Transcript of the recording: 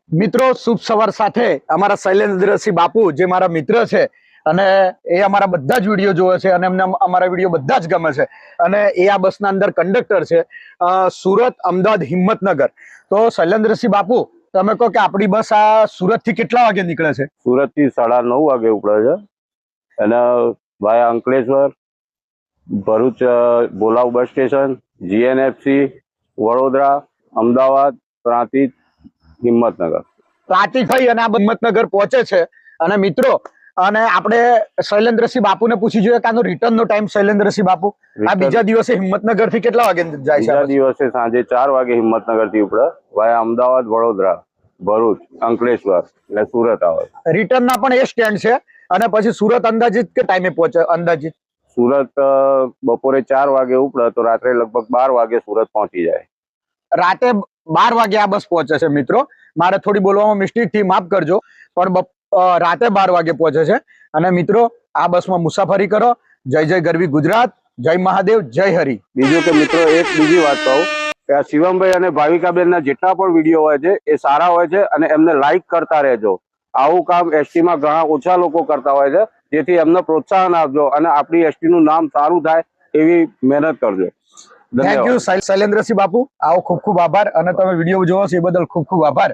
મિત્રો શુભ સવાર સાથે અમારા શૈલેન્દ્રસિંહ બાપુ જે મારા મિત્ર છે અને એ અમારા બધા જ વિડીયો જોવે છે અને એમને અમારા વિડીયો બધા જ ગમે છે અને એ આ બસના અંદર કંડક્ટર છે સુરત, અમદાવાદ, હિંમતનગર. તો શૈલેન્દ્રસિંહ બાપુ તમે કહો કે આપણી બસ આ સુરત થી કેટલા વાગે નીકળે છે? સુરત થી 9:30 વાગે ઉપડે છે અને વાયા અંકલેશ્વર, ભરૂચ, બોલાવ bus station, GNFC, Vadodara, Ahmedabad, Prantij, Himmatnagar. Prantij થઈ અને આ હિંમતનગર પહોંચે છે. અને મિત્રો અને આપણે શૈલેન્દ્રસિંહ બાપુને પૂછી જોઈએ કે આનો રિટર્ન નો ટાઈમ. શૈલેન્દ્રસિંહ બાપુ, આ બીજા દિવસે હિંમતનગર થી કેટલા વાગે જાય છે? બીજા દિવસે સાંજે 4 વાગે હિંમતનગર થી ઉપડે, વાયા અમદાવાદ, વડોદરા, ભરૂચ, અંકલેશ્વર એટલે સુરત આવે. રિટર્ન ના પણ એ સ્ટેન્ડ છે અને પછી સુરત અંદાજિત કે ટાઈમે પહોંચે? અંદાજિત સુરત બપોરે 4 વાગે ઉપડે તો રાત્રે લગભગ 12 વાગે સુરત પહોંચી જાય. રાતે 12 વાગે આ બસ પહોંચે છે. મિત્રો મારે થોડી બોલવામાં મિસ્ટેક થી, માફ કરજો, પણ રાતે 12 વાગે પહોંચે છે. અને મિત્રો આ બસમાં મુસાફરી કરો. જય જય ગરવી ગુજરાત, જય મહાદેવ, જય હરિ. બીજું કે મિત્રો એક બીજી વાત કહું કે આ શિવમભાઈ અને ભાવિકાબેન ના જેટલા પણ વિડીયો હોય છે એ સારા હોય છે અને એમને લાઈક કરતા રહેજો. આવું કામ એસટી માં ઘણા ઓછા લોકો કરતા હોય છે, જેથી એમને પ્રોત્સાહન આપજો અને આપણી એસટી નું નામ સારું થાય એવી મહેનત કરજો. થેન્ક યુ શૈલેન્દ્રસિંહ બાપુ. આવો ખૂબ ખૂબ આભાર અને તમે વિડીયો જોવો છો એ બદલ ખૂબ ખૂબ આભાર.